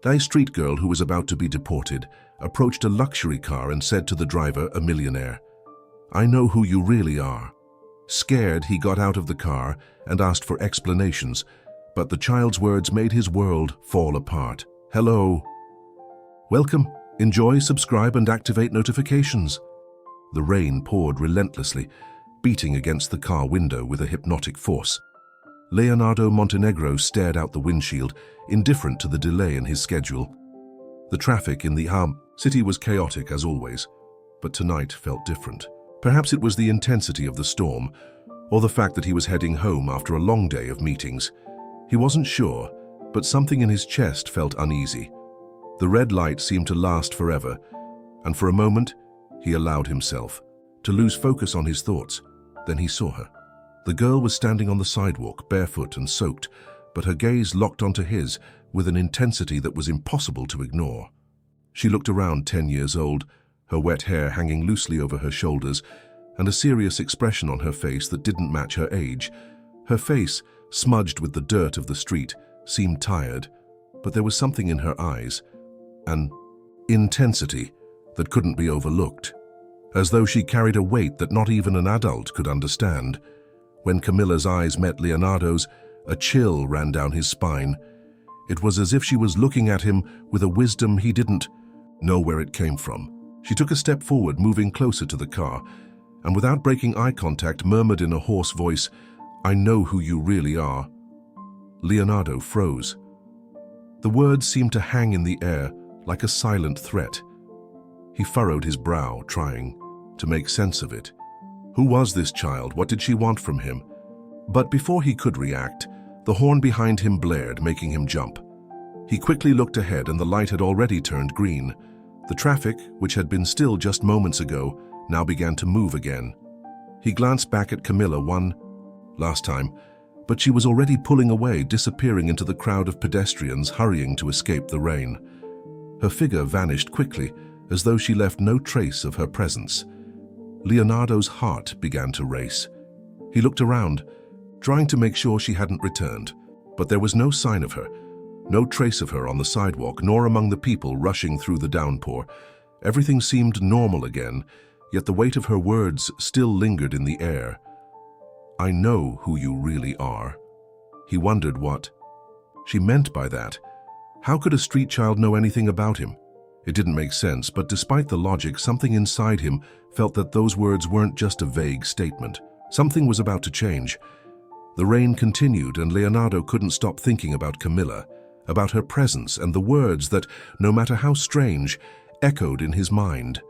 A street girl who was about to be deported approached a luxury car and said to the driver, a millionaire, "I know who you really are." Scared, he got out of the car and asked for explanations, but the child's words made his world fall apart. "Hello. Welcome. Enjoy, subscribe, and activate notifications." The rain poured relentlessly, beating against the car window with a hypnotic force. Leonardo Montenegro stared out the windshield, indifferent to the delay in his schedule. The traffic in the city was chaotic as always, but tonight felt different. Perhaps it was the intensity of the storm, or the fact that he was heading home after a long day of meetings. He wasn't sure, but something in his chest felt uneasy. The red light seemed to last forever, and for a moment, he allowed himself to lose focus on his thoughts. Then he saw her. The girl was standing on the sidewalk, barefoot and soaked, but her gaze locked onto his with an intensity that was impossible to ignore. She looked around 10 years old, her wet hair hanging loosely over her shoulders, and a serious expression on her face that didn't match her age. Her face, smudged with the dirt of the street, seemed tired, but there was something in her eyes, an intensity that couldn't be overlooked, as though she carried a weight that not even an adult could understand. When Camilla's eyes met Leonardo's, a chill ran down his spine. It was as if she was looking at him with a wisdom he didn't know where it came from. She took a step forward, moving closer to the car, and without breaking eye contact, murmured in a hoarse voice, "I know who you really are." Leonardo froze. The words seemed to hang in the air like a silent threat. He furrowed his brow, trying to make sense of it. Who was this child? What did she want from him? But before he could react, the horn behind him blared, making him jump. He quickly looked ahead, and the light had already turned green. The traffic, which had been still just moments ago, now began to move again. He glanced back at Camilla one last time, but she was already pulling away, disappearing into the crowd of pedestrians hurrying to escape the rain. Her figure vanished quickly, as though she left no trace of her presence. Leonardo's heart began to race. He looked around, trying to make sure she hadn't returned, but there was no sign of her, no trace of her on the sidewalk, nor among the people rushing through the downpour. Everything seemed normal again, yet the weight of her words still lingered in the air. "I know who you really are." He wondered what she meant by that. How could a street child know anything about him? It didn't make sense, but despite the logic, something inside him felt that those words weren't just a vague statement. Something was about to change. The rain continued, and Leonardo couldn't stop thinking about Camilla, about her presence and the words that, no matter how strange, echoed in his mind.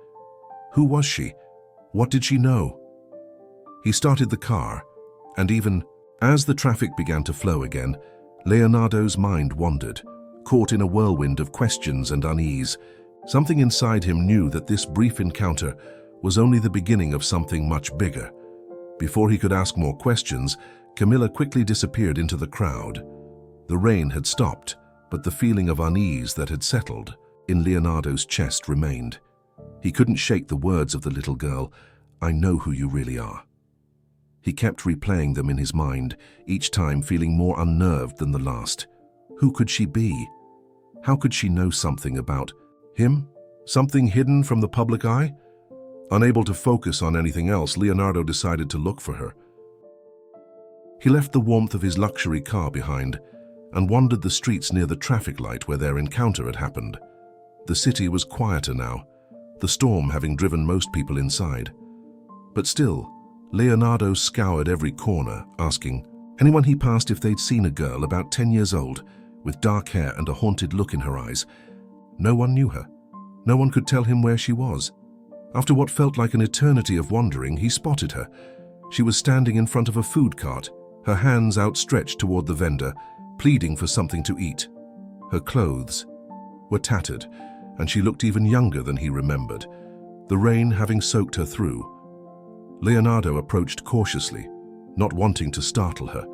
Who was she? What did she know? He started the car, and even as the traffic began to flow again, Leonardo's mind wandered, caught in a whirlwind of questions and unease. Something inside him knew that this brief encounter was only the beginning of something much bigger. Before he could ask more questions, Camilla quickly disappeared into the crowd. The rain had stopped, but the feeling of unease that had settled in Leonardo's chest remained. He couldn't shake the words of the little girl, "I know who you really are." He kept replaying them in his mind, each time feeling more unnerved than the last. Who could she be? How could she know something about him? Something hidden from the public eye? Unable to focus on anything else, Leonardo decided to look for her. He left the warmth of his luxury car behind and wandered the streets near the traffic light where their encounter had happened. The city was quieter now, the storm having driven most people inside. But still, Leonardo scoured every corner, asking anyone he passed if they'd seen a girl about 10 years old, with dark hair and a haunted look in her eyes. No one knew her. No one could tell him where she was. After what felt like an eternity of wandering, he spotted her. She was standing in front of a food cart, her hands outstretched toward the vendor, pleading for something to eat. Her clothes were tattered, and she looked even younger than he remembered, the rain having soaked her through. Leonardo approached cautiously, not wanting to startle her.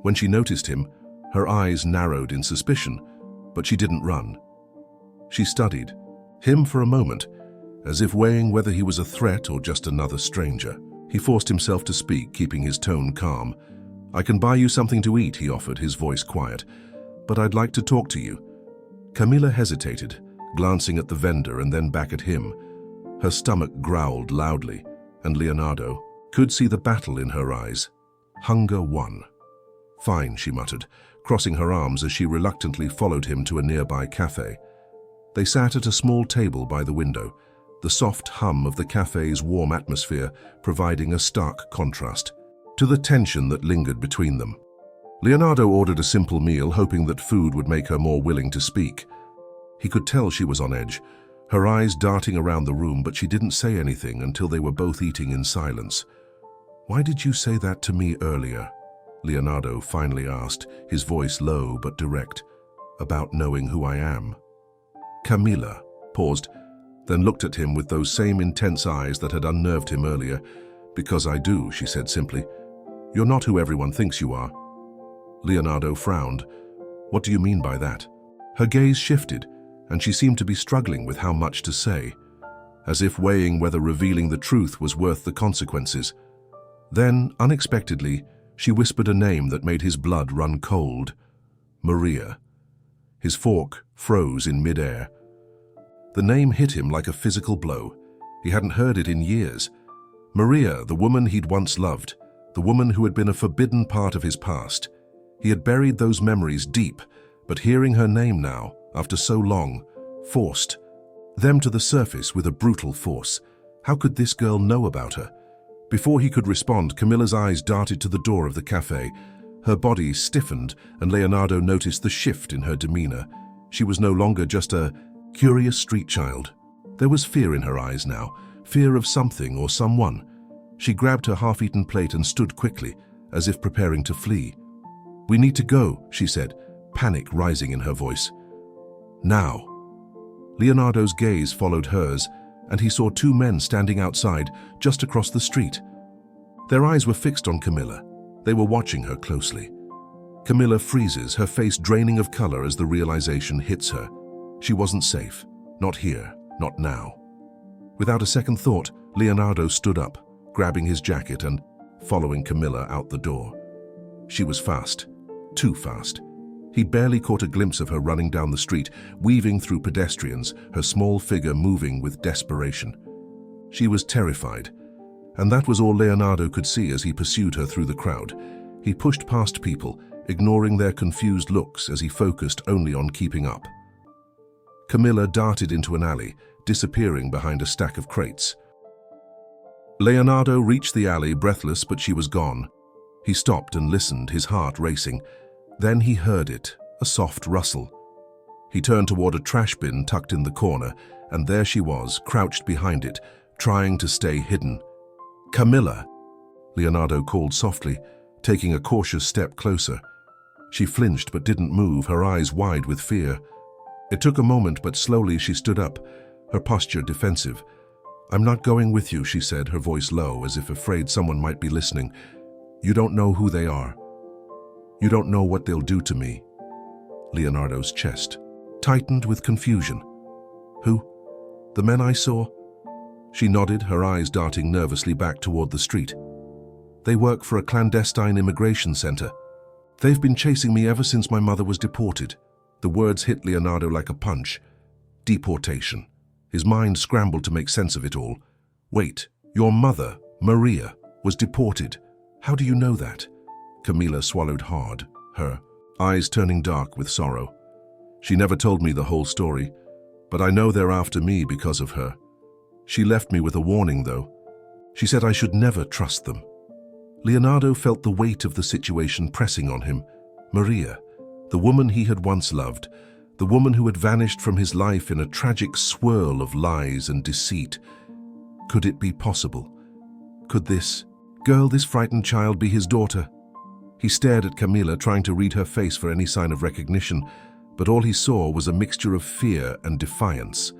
When she noticed him, her eyes narrowed in suspicion, but she didn't run. She studied him for a moment, as if weighing whether he was a threat or just another stranger. He forced himself to speak, keeping his tone calm. "I can buy you something to eat," he offered, his voice quiet. "But I'd like to talk to you." Camilla hesitated, glancing at the vendor and then back at him. Her stomach growled loudly, and Leonardo could see the battle in her eyes. Hunger won. "Fine," she muttered, crossing her arms as she reluctantly followed him to a nearby cafe. They sat at a small table by the window, the soft hum of the cafe's warm atmosphere providing a stark contrast to the tension that lingered between them. Leonardo ordered a simple meal, hoping that food would make her more willing to speak. He could tell she was on edge, her eyes darting around the room, but she didn't say anything until they were both eating in silence. "Why did you say that to me earlier?" Leonardo finally asked, his voice low but direct. "About knowing who I am." Camilla paused, then looked at him with those same intense eyes that had unnerved him earlier. "Because I do," she said simply. "You're not who everyone thinks you are." Leonardo frowned. "What do you mean by that?" Her gaze shifted, and she seemed to be struggling with how much to say, as if weighing whether revealing the truth was worth the consequences. Then, unexpectedly, she whispered a name that made his blood run cold. Maria. His fork froze in midair. The name hit him like a physical blow. He hadn't heard it in years. Maria, the woman he'd once loved, the woman who had been a forbidden part of his past. He had buried those memories deep, but hearing her name now, after so long, forced them to the surface with a brutal force. How could this girl know about her? Before he could respond, Camilla's eyes darted to the door of the cafe. Her body stiffened, and Leonardo noticed the shift in her demeanor. She was no longer just a curious street child. There was fear in her eyes now, fear of something or someone. She grabbed her half-eaten plate and stood quickly, as if preparing to flee. "We need to go," she said, panic rising in her voice. "Now." Leonardo's gaze followed hers, and he saw two men standing outside, just across the street. Their eyes were fixed on Camilla. They were watching her closely. Camilla freezes, her face draining of color as the realization hits her. She wasn't safe. Not here, not now. Without a second thought, Leonardo stood up, grabbing his jacket and following Camilla out the door. She was fast, too fast. He barely caught a glimpse of her running down the street, weaving through pedestrians, her small figure moving with desperation. She was terrified, and that was all Leonardo could see as he pursued her through the crowd. He pushed past people, ignoring their confused looks as he focused only on keeping up. Camilla darted into an alley, disappearing behind a stack of crates. Leonardo reached the alley, breathless, but she was gone. He stopped and listened, his heart racing. Then he heard it, a soft rustle. He turned toward a trash bin tucked in the corner, and there she was, crouched behind it, trying to stay hidden. "Camilla," Leonardo called softly, taking a cautious step closer. She flinched but didn't move, her eyes wide with fear. It took a moment, but slowly she stood up, her posture defensive. "I'm not going with you," she said, her voice low, as if afraid someone might be listening. "You don't know who they are. You don't know what they'll do to me." Leonardo's chest tightened with confusion. "Who? The men I saw?" She nodded, her eyes darting nervously back toward the street. "They work for a clandestine immigration center. They've been chasing me ever since my mother was deported." The words hit Leonardo like a punch. Deportation. His mind scrambled to make sense of it all. "Wait, your mother, Maria, was deported. How do you know that?" Camilla swallowed hard, her eyes turning dark with sorrow. "She never told me the whole story, but I know they're after me because of her. She left me with a warning, though. She said I should never trust them." Leonardo felt the weight of the situation pressing on him. Maria, the woman he had once loved, the woman who had vanished from his life in a tragic swirl of lies and deceit. Could it be possible? Could this girl, this frightened child, be his daughter? He stared at Camilla, trying to read her face for any sign of recognition, but all he saw was a mixture of fear and defiance.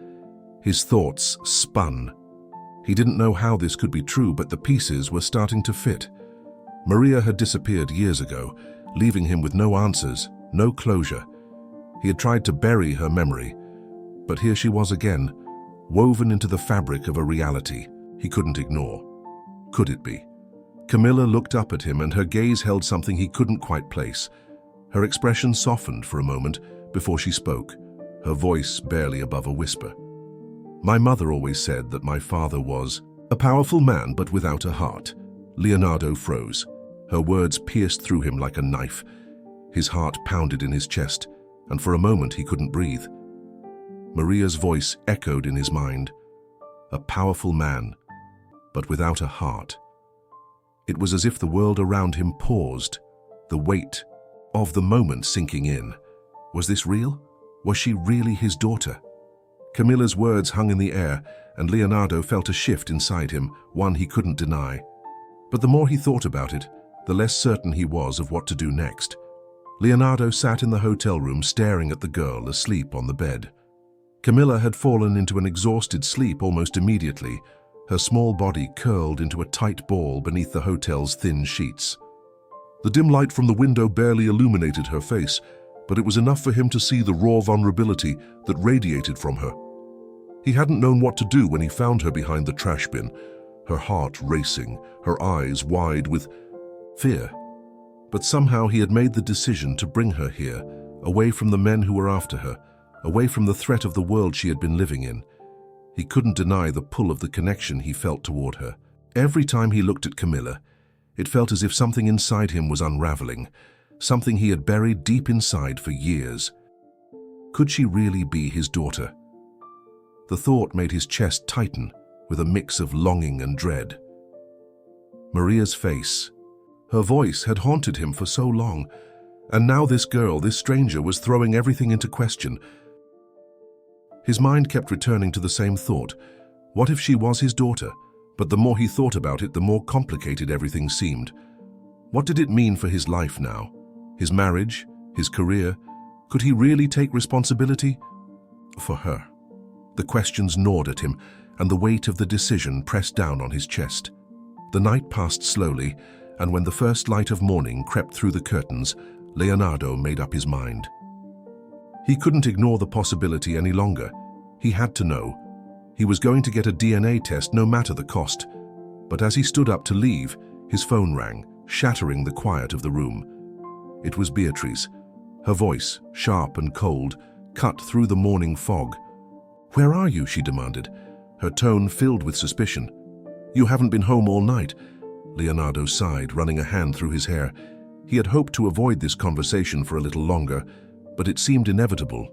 His thoughts spun. He didn't know how this could be true, but the pieces were starting to fit. Maria had disappeared years ago, leaving him with no answers, no closure. He had tried to bury her memory, but here she was again, woven into the fabric of a reality he couldn't ignore. Could it be? Camilla looked up at him, and her gaze held something he couldn't quite place. Her expression softened for a moment before she spoke, her voice barely above a whisper. "My mother always said that my father was a powerful man but without a heart." Leonardo froze. Her words pierced through him like a knife. His heart pounded in his chest, and for a moment he couldn't breathe. Maria's voice echoed in his mind. A powerful man, but without a heart. It was as if the world around him paused, the weight of the moment sinking in. Was this real? Was she really his daughter? Camilla's words hung in the air, and Leonardo felt a shift inside him, one he couldn't deny. But the more he thought about it, the less certain he was of what to do next. Leonardo sat in the hotel room staring at the girl asleep on the bed. Camilla had fallen into an exhausted sleep almost immediately, her small body curled into a tight ball beneath the hotel's thin sheets. The dim light from the window barely illuminated her face, but it was enough for him to see the raw vulnerability that radiated from her. He hadn't known what to do when he found her behind the trash bin, her heart racing, her eyes wide with fear. But somehow he had made the decision to bring her here, away from the men who were after her, away from the threat of the world she had been living in. He couldn't deny the pull of the connection he felt toward her. Every time he looked at Camilla, it felt as if something inside him was unraveling, something he had buried deep inside for years. Could she really be his daughter? The thought made his chest tighten with a mix of longing and dread. Maria's face, her voice had haunted him for so long, and now this girl, this stranger, was throwing everything into question. His mind kept returning to the same thought. What if she was his daughter? But the more he thought about it, the more complicated everything seemed. What did it mean for his life now? His marriage? His career? Could he really take responsibility for her? The questions gnawed at him, and the weight of the decision pressed down on his chest. The night passed slowly, and when the first light of morning crept through the curtains, Leonardo made up his mind. He couldn't ignore the possibility any longer. He had to know. He was going to get a DNA test no matter the cost. But as he stood up to leave, his phone rang, shattering the quiet of the room. It was Beatrice. Her voice, sharp and cold, cut through the morning fog. "Where are you?" she demanded, her tone filled with suspicion. "You haven't been home all night." Leonardo sighed, running a hand through his hair. He had hoped to avoid this conversation for a little longer, but it seemed inevitable.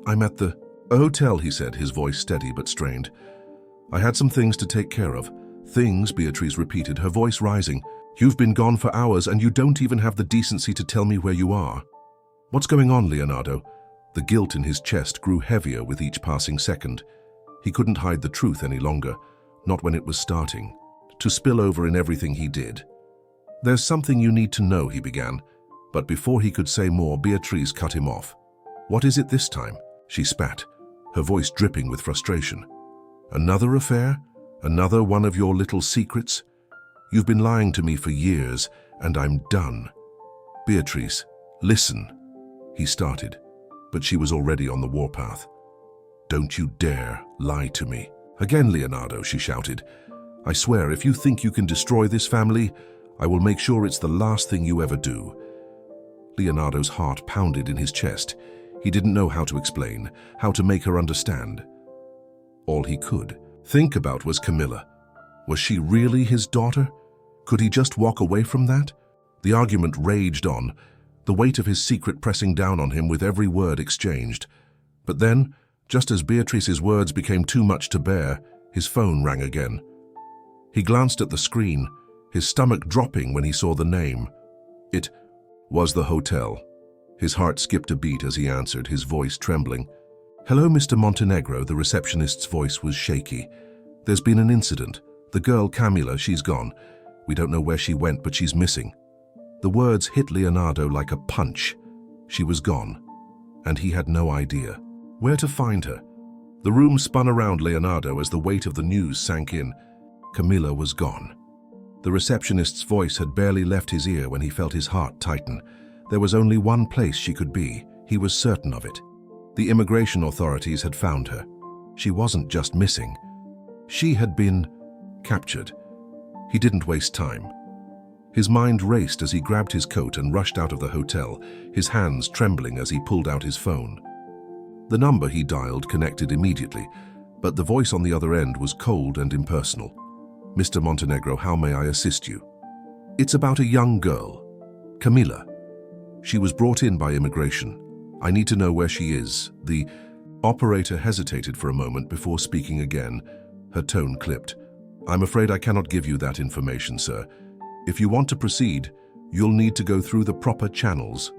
"I'm at the hotel," he said, his voice steady but strained. "I had some things to take care of." "Things," Beatrice repeated, her voice rising. "You've been gone for hours and you don't even have the decency to tell me where you are." "What's going on, Leonardo?" The guilt in his chest grew heavier with each passing second. He couldn't hide the truth any longer, not when it was starting to spill over in everything he did. "There's something you need to know," he began, but before he could say more, Beatrice cut him off. "What is it this time?" she spat, her voice dripping with frustration. "Another affair? Another one of your little secrets? You've been lying to me for years, and I'm done." "Beatrice, listen," he started, but she was already on the warpath. "Don't you dare lie to me." "Again, Leonardo," she shouted. "I swear, if you think you can destroy this family, I will make sure it's the last thing you ever do." Leonardo's heart pounded in his chest. He didn't know how to explain, how to make her understand. All he could think about was Camilla. Was she really his daughter? Could he just walk away from that? The argument raged on, the weight of his secret pressing down on him with every word exchanged. But then, just as Beatrice's words became too much to bear, his phone rang again. He glanced at the screen, his stomach dropping when he saw the name. It was the hotel. His heart skipped a beat as he answered, his voice trembling. "Hello, Mr. Montenegro," the receptionist's voice was shaky. "There's been an incident. The girl, Camilla, she's gone. We don't know where she went, but she's missing." The words hit Leonardo like a punch. She was gone, and he had no idea where to find her. The room spun around Leonardo as the weight of the news sank in. Camilla was gone. The receptionist's voice had barely left his ear when he felt his heart tighten. There was only one place she could be. He was certain of it. The immigration authorities had found her. She wasn't just missing. She had been captured. He didn't waste time. His mind raced as he grabbed his coat and rushed out of the hotel, his hands trembling as he pulled out his phone. The number he dialed connected immediately, but the voice on the other end was cold and impersonal. "Mr. Montenegro, how may I assist you?" "It's about a young girl, Camila. She was brought in by immigration. I need to know where she is." The operator hesitated for a moment before speaking again. Her tone clipped. "I'm afraid I cannot give you that information, sir. If you want to proceed, you'll need to go through the proper channels."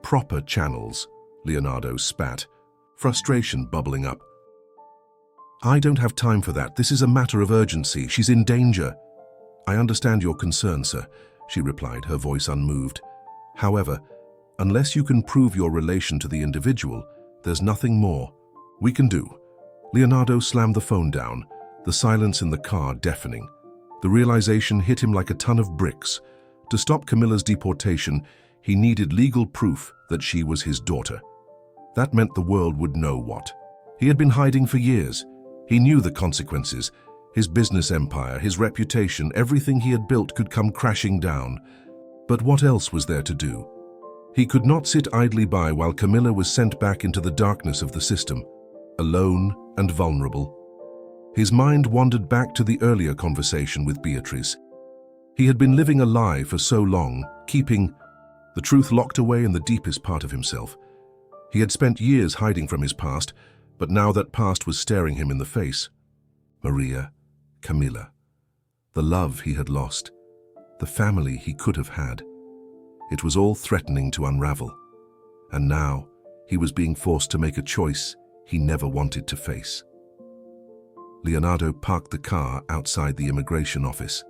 "Proper channels," Leonardo spat, frustration bubbling up. "I don't have time for that. This is a matter of urgency. She's in danger." "I understand your concern, sir," she replied, her voice unmoved. "However, unless you can prove your relation to the individual, there's nothing more we can do." Leonardo slammed the phone down, the silence in the car deafening. The realization hit him like a ton of bricks. To stop Camila's deportation, he needed legal proof that she was his daughter. That meant the world would know what he had been hiding for years. He knew the consequences. His business empire, his reputation, everything he had built could come crashing down. But what else was there to do? He could not sit idly by while Camila was sent back into the darkness of the system, alone and vulnerable. His mind wandered back to the earlier conversation with Beatrice. He had been living a lie for so long, keeping the truth locked away in the deepest part of himself. He had spent years hiding from his past, but now that past was staring him in the face. Maria, Camila, the love he had lost, the family he could have had. It was all threatening to unravel. And now he was being forced to make a choice he never wanted to face. Leonardo parked the car outside the immigration office.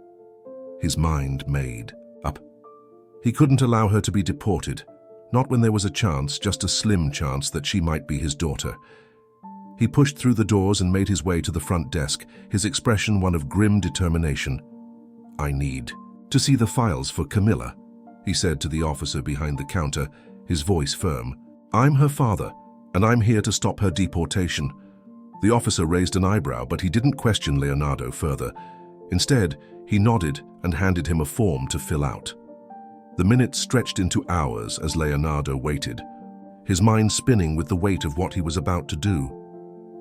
His mind made up. He couldn't allow her to be deported, not when there was a chance, just a slim chance, that she might be his daughter. He pushed through the doors and made his way to the front desk, his expression one of grim determination. "I need to see the files for Camila," he said to the officer behind the counter, his voice firm. "I'm her father, and I'm here to stop her deportation." The officer raised an eyebrow, but he didn't question Leonardo further. Instead, he nodded and handed him a form to fill out. The minutes stretched into hours as Leonardo waited, his mind spinning with the weight of what he was about to do.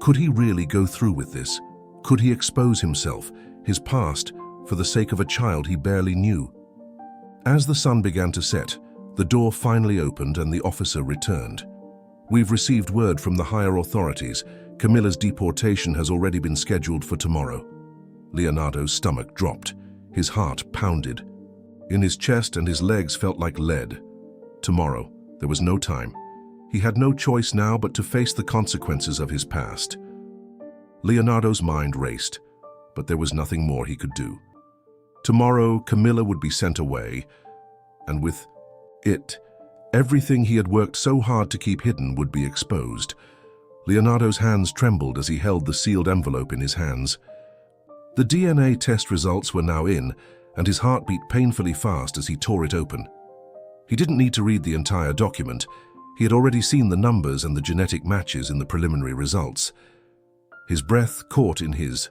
Could he really go through with this? Could he expose himself, his past, for the sake of a child he barely knew? As the sun began to set, the door finally opened and the officer returned. "We've received word from the higher authorities. Camila's deportation has already been scheduled for tomorrow." Leonardo's stomach dropped. His heart pounded. In his chest and his legs felt like lead. Tomorrow. There was no time. He had no choice now but to face the consequences of his past. Leonardo's mind raced, but there was nothing more he could do. Tomorrow, Camila would be sent away, and with it, everything he had worked so hard to keep hidden would be exposed. Leonardo's hands trembled as he held the sealed envelope in his hands. The DNA test results were now in, and his heart beat painfully fast as he tore it open. He didn't need to read the entire document. He had already seen the numbers and the genetic matches in the preliminary results. His breath caught in his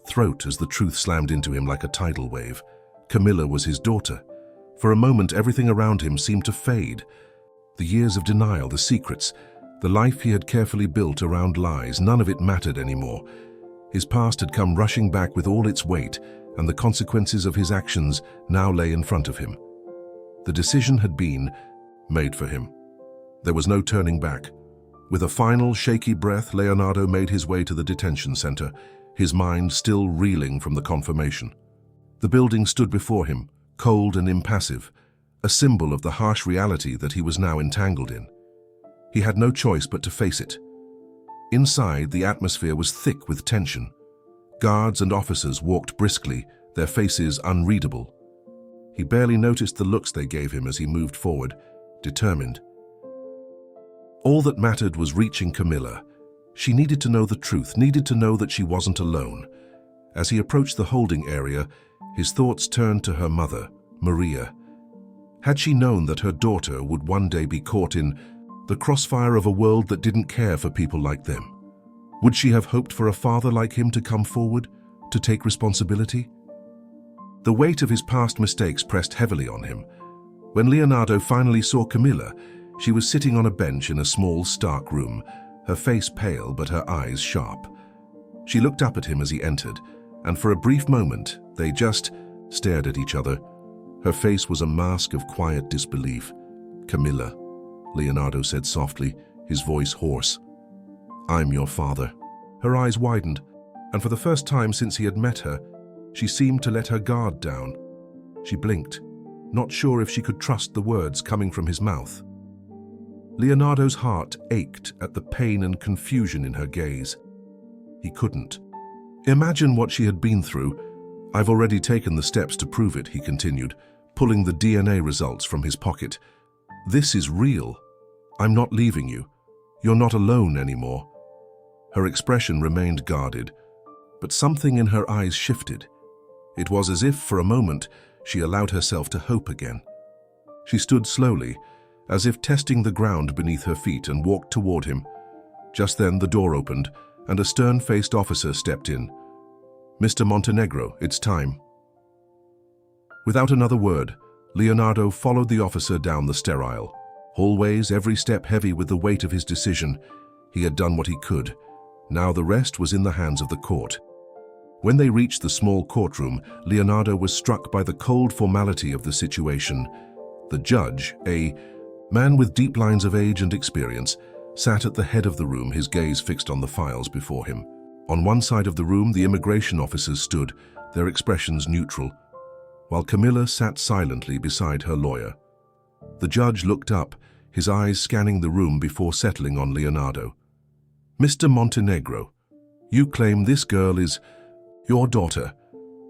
throat as the truth slammed into him like a tidal wave. Camila was his daughter. For a moment, everything around him seemed to fade. The years of denial, the secrets, the life he had carefully built around lies, none of it mattered anymore. His past had come rushing back with all its weight, and the consequences of his actions now lay in front of him. The decision had been made for him. There was no turning back. With a final, shaky breath, Leonardo made his way to the detention center, his mind still reeling from the confirmation. The building stood before him, cold and impassive, a symbol of the harsh reality that he was now entangled in. He had no choice but to face it. Inside, the atmosphere was thick with tension. Guards and officers walked briskly, their faces unreadable. He barely noticed the looks they gave him as he moved forward, determined. All that mattered was reaching Camila. She needed to know the truth, needed to know that she wasn't alone. As he approached the holding area, his thoughts turned to her mother, Maria. Had she known that her daughter would one day be caught in the crossfire of a world that didn't care for people like them? Would she have hoped for a father like him to come forward, to take responsibility? The weight of his past mistakes pressed heavily on him. When Leonardo finally saw Camila, she was sitting on a bench in a small, stark room, her face pale but her eyes sharp. She looked up at him as he entered, and for a brief moment they just stared at each other. Her face was a mask of quiet disbelief. "Camilla," Leonardo said softly, his voice hoarse. "I'm your father." Her eyes widened, and for the first time since he had met her, she seemed to let her guard down. She blinked, not sure if she could trust the words coming from his mouth. Leonardo's heart ached at the pain and confusion in her gaze. He couldn't. "Imagine what she had been through. I've already taken the steps to prove it," he continued, pulling the DNA results from his pocket. "This is real. I'm not leaving you. You're not alone anymore." Her expression remained guarded, but something in her eyes shifted. It was as if, for a moment, she allowed herself to hope again. She stood slowly, as if testing the ground beneath her feet, and walked toward him. Just then the door opened, and a stern-faced officer stepped in. "Mr. Montenegro, it's time." Without another word, Leonardo followed the officer down the sterile hallways, every step heavy with the weight of his decision. He had done what he could. Now the rest was in the hands of the court. When they reached the small courtroom, Leonardo was struck by the cold formality of the situation. The judge, a man with deep lines of age and experience, sat at the head of the room, his gaze fixed on the files before him. On one side of the room, the immigration officers stood, their expressions neutral, while Camilla sat silently beside her lawyer. The judge looked up, his eyes scanning the room before settling on Leonardo. "Mr. Montenegro, you claim this girl is your daughter.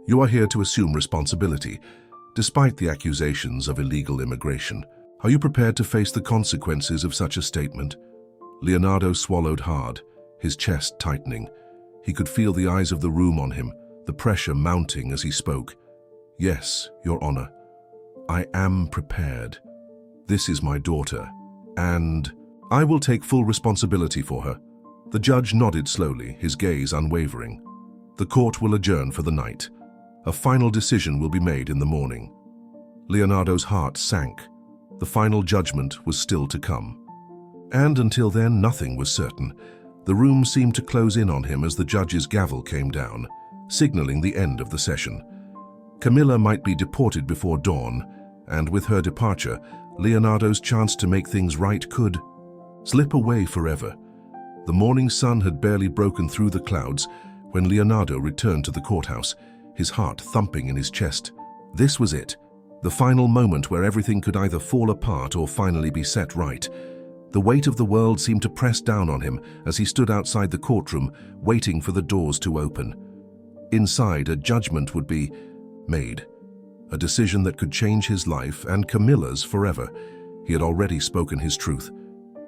You are here to assume responsibility, despite the accusations of illegal immigration. Are you prepared to face the consequences of such a statement?" Leonardo swallowed hard, his chest tightening. He could feel the eyes of the room on him, the pressure mounting as he spoke. "Yes, Your Honor. I am prepared. This is my daughter, and I will take full responsibility for her." The judge nodded slowly, his gaze unwavering. "The court will adjourn for the night. A final decision will be made in the morning." Leonardo's heart sank. The final judgment was still to come. And until then, nothing was certain. The room seemed to close in on him as the judge's gavel came down, signaling the end of the session. Camilla might be deported before dawn, and with her departure, Leonardo's chance to make things right could slip away forever. The morning sun had barely broken through the clouds when Leonardo returned to the courthouse, his heart thumping in his chest. This was it, the final moment where everything could either fall apart or finally be set right. The weight of the world seemed to press down on him as he stood outside the courtroom, waiting for the doors to open. Inside, a judgment would be made, a decision that could change his life and Camilla's forever. He had already spoken his truth.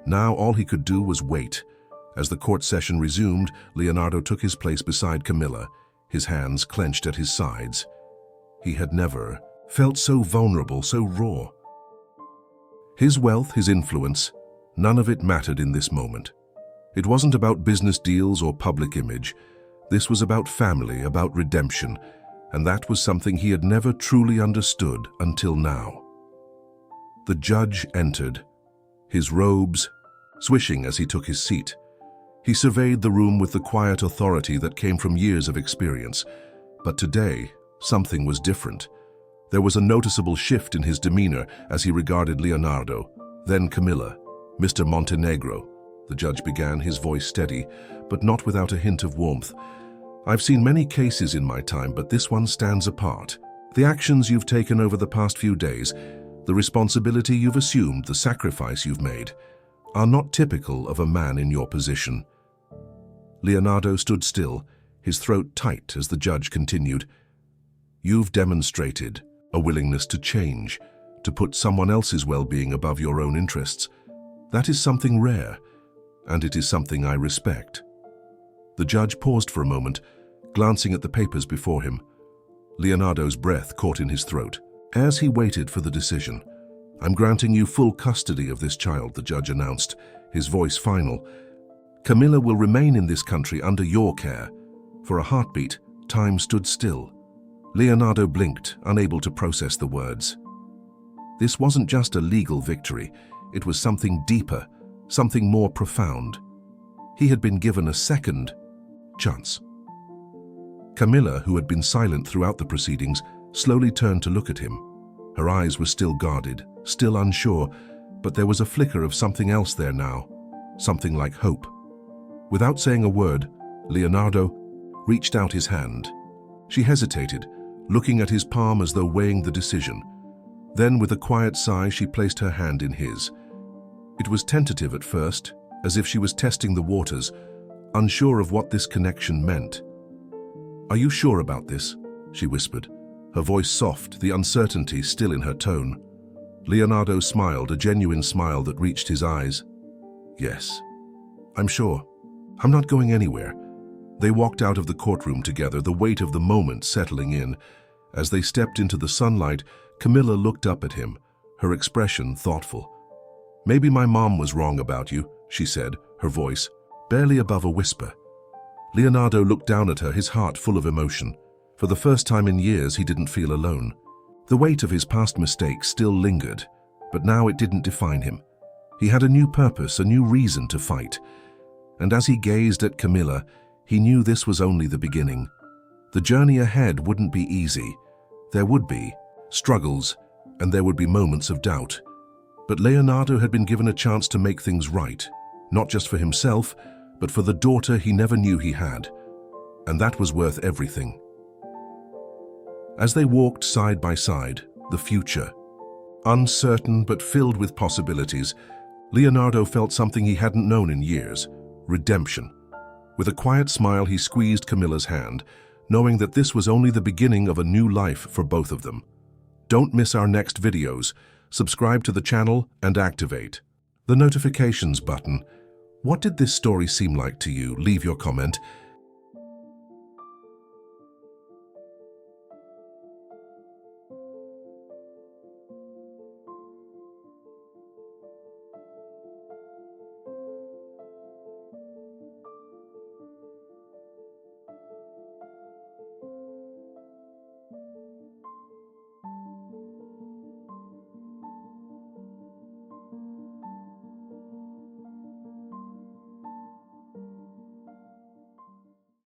Now all he could do was wait. As the court session resumed, Leonardo took his place beside Camilla, his hands clenched at his sides. He had never felt so vulnerable, so raw. His wealth, his influence, none of it mattered in this moment. It wasn't about business deals or public image. This was about family, about redemption, and that was something he had never truly understood until now. The judge entered, his robes swishing as he took his seat. He surveyed the room with the quiet authority that came from years of experience. But today, something was different. There was a noticeable shift in his demeanor as he regarded Leonardo, then Camilla. "Mr. Montenegro," the judge began, his voice steady, but not without a hint of warmth. "I've seen many cases in my time, but this one stands apart. The actions you've taken over the past few days, the responsibility you've assumed, the sacrifice you've made, are not typical of a man in your position." Leonardo stood still, his throat tight as the judge continued. "You've demonstrated a willingness to change, to put someone else's well-being above your own interests. That is something rare, and it is something I respect." The judge paused for a moment, glancing at the papers before him. Leonardo's breath caught in his throat. As he waited for the decision, "I'm granting you full custody of this child," the judge announced, his voice final. "Camilla will remain in this country under your care." For a heartbeat, time stood still. Leonardo blinked, unable to process the words. This wasn't just a legal victory. It was something deeper, something more profound. He had been given a second chance. Camilla, who had been silent throughout the proceedings, slowly turned to look at him. Her eyes were still guarded, still unsure, but there was a flicker of something else there now, something like hope. Without saying a word, Leonardo reached out his hand. She hesitated, looking at his palm as though weighing the decision. Then, with a quiet sigh, she placed her hand in his. It was tentative at first, as if she was testing the waters, unsure of what this connection meant. "Are you sure about this?" she whispered, her voice soft, the uncertainty still in her tone. Leonardo smiled, a genuine smile that reached his eyes. "Yes, I'm sure. I'm not going anywhere." They walked out of the courtroom together, the weight of the moment settling in. As they stepped into the sunlight, Camilla looked up at him, her expression thoughtful. "Maybe my mom was wrong about you," she said, her voice barely above a whisper. Leonardo looked down at her, his heart full of emotion. For the first time in years, he didn't feel alone. The weight of his past mistakes still lingered, but now it didn't define him. He had a new purpose, a new reason to fight. And as he gazed at Camilla, he knew this was only the beginning. The journey ahead wouldn't be easy. There would be struggles, and there would be moments of doubt. But Leonardo had been given a chance to make things right, not just for himself, but for the daughter he never knew he had. And that was worth everything. As they walked side by side, the future, uncertain but filled with possibilities, Leonardo felt something he hadn't known in years: redemption. With a quiet smile, he squeezed Camilla's hand, knowing that this was only the beginning of a new life for both of them. Don't miss our next videos. Subscribe to the channel and activate the notifications button. What did this story seem like to you? Leave your comment.